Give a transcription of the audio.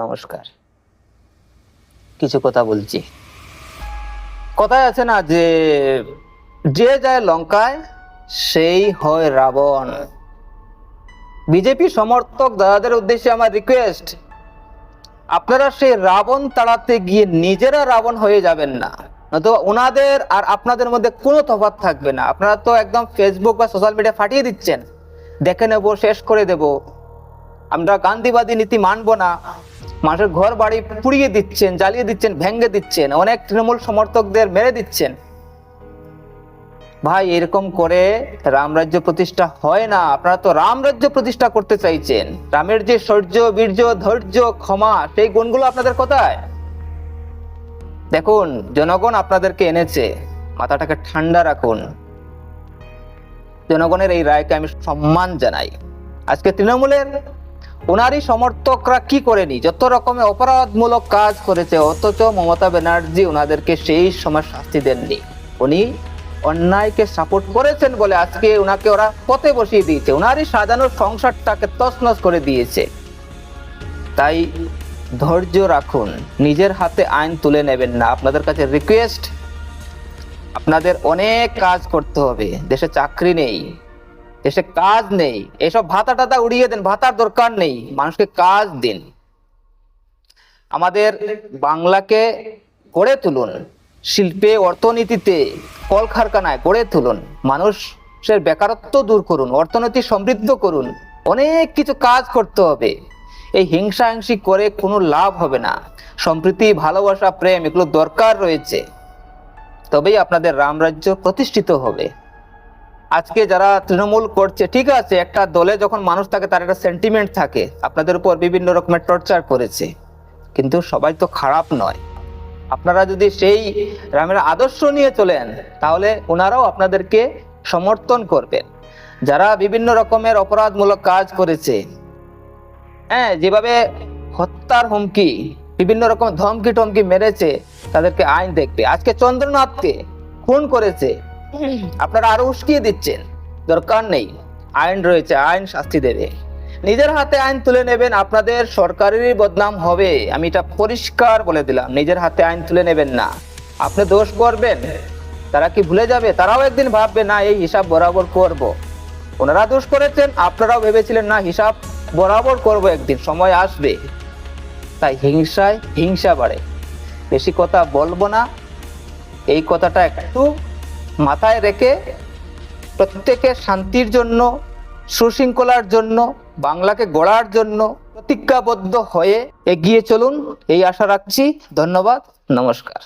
নমস্কার। কিছু কথা বলছি। কথায় আছে না যে যে যায় লঙ্কায় সেই হয় রাবণ। বিজেপি সমর্থক দাদাদের উদ্দেশ্যে আমার রিকোয়েস্ট, আপনারা সেই রাবণ তাড়াতে গিয়ে নিজেরা রাবণ হয়ে যাবেন না, নয়তো ওনাদের আর আপনাদের মধ্যে কোনো তফাৎ থাকবে না। আপনারা তো একদম ফেসবুক বা সোশ্যাল মিডিয়া ফাটিয়ে দিচ্ছেন, দেখে নেব, শেষ করে দেব, আমরা গান্ধীবাদী নীতি মানবো না, মানুষের ঘর বাড়ি পুড়িয়ে দিচ্ছেন, জ্বালিয়ে দিচ্ছেন, ভেঙে দিচ্ছেন, অনেক তৃণমূল সমর্থকদের মেরে দিচ্ছেন। ভাই, এরকম করে রামরাজ্য প্রতিষ্ঠা হয় না। আপনারা তো রামরাজ্য প্রতিষ্ঠা করতে চাইছেন। রামের যে শৌর্য, বীর্য, ধৈর্য, ক্ষমা, সেই গুণগুলো আপনাদের কোথায়? দেখুন, জনগণ আপনাদেরকে এনেছে, মাথাটাকে ঠান্ডা রাখুন। জনগণের এই রায়কে আমি সম্মান জানাই। আজকে তৃণমূলের ওনারই সমর্থকরা কি করেনি, যত রকমের অপরাধমূলক কাজ করেছে, অথচ মমতা ব্যানার্জি ওনাদেরকে সেই সময় শাস্তি দেননি। উনি অন্যায়কে সাপোর্ট করেছেন বলে আজকে ওনাকে ওরা পথে বসিয়ে দিয়েছে, ওনারই সাজানো সংসারটাকে তছনছ করে দিয়েছে। তাই ধৈর্য রাখুন, নিজের হাতে আইন তুলে নেবেন না। আপনাদের কাছে রিকোয়েস্ট, আপনাদের অনেক কাজ করতে হবে। দেশে চাকরি নেই, দেশে কাজ নেই, এসব ভাতা টাতা উড়িয়ে দেন, ভাতার দরকার নেই, মানুষকে কাজ দিন। আমাদের বাংলাকে গড়ে তুলুন, শিল্পে, অর্থনীতিতে, কলকারখানায় গড়ে তুলুন, মানুষের বেকারত্ব দূর করুন, অর্থনীতি সমৃদ্ধ করুন। অনেক কিছু কাজ করতে হবে। এই হিংসাহিংসি করে কোনো লাভ হবে না। সম্প্রীতি, ভালোবাসা, প্রেম, এগুলো দরকার রয়েছে, তবেই আপনাদের রামরাজ্য প্রতিষ্ঠিত হবে। আজকে যারা তৃণমূল করছে, ঠিক আছে, একটা দলে যখন মানুষ থাকে তার একটা সেন্টিমেন্ট থাকে, আপনাদের উপর বিভিন্ন রকমের টর্চার করেছে, কিন্তু সবাই তো খারাপ নয়। আপনারা যদি সেই রামের আদর্শ নিয়ে চলেন, তাহলে ওনারাও আপনাদেরকে সমর্থন করবেন। যারা বিভিন্ন রকমের অপরাধমূলক কাজ করেছে, যেভাবে হত্যার হুমকি, বিভিন্ন রকম ধমকি টমকি মেরেছে, তাদেরকে আইন দেখবে। আজকে চন্দ্রনাথকে খুন করেছে, আপনারা আরো উস্কিয়ে দিচ্ছেন, দরকার নেই, আইন রয়েছে, আইন শাস্তি দেবে। নিজের হাতে আইন তুলে নেবেন, আপনাদের সরকারেরই বদনাম হবে। আমি এটা পরিষ্কার বলে দিলাম, নিজের হাতে আইন তুলে নেবেন না। আপনি দোষ করবেন, তারা কি ভুলে যাবে? তারাও একদিন ভাববে, না, এই হিসাব বরাবর করব। ওনারা দোষ করেছেন, আপনারাও ভেবেছিলেন, না, হিসাব বরাবর করব, একদিন সময় আসবে। তাই হিংসায় হিংসা বাড়ে। বেশি কথা বলবো না, এই কথাটা একটু মাথায় রেখে প্রত্যেকের শান্তির জন্য, সুশৃঙ্খলার জন্য, বাংলাকে গড়ার জন্য প্রতিজ্ঞাবদ্ধ হয়ে এগিয়ে চলুন, এই আশা রাখছি। ধন্যবাদ, নমস্কার।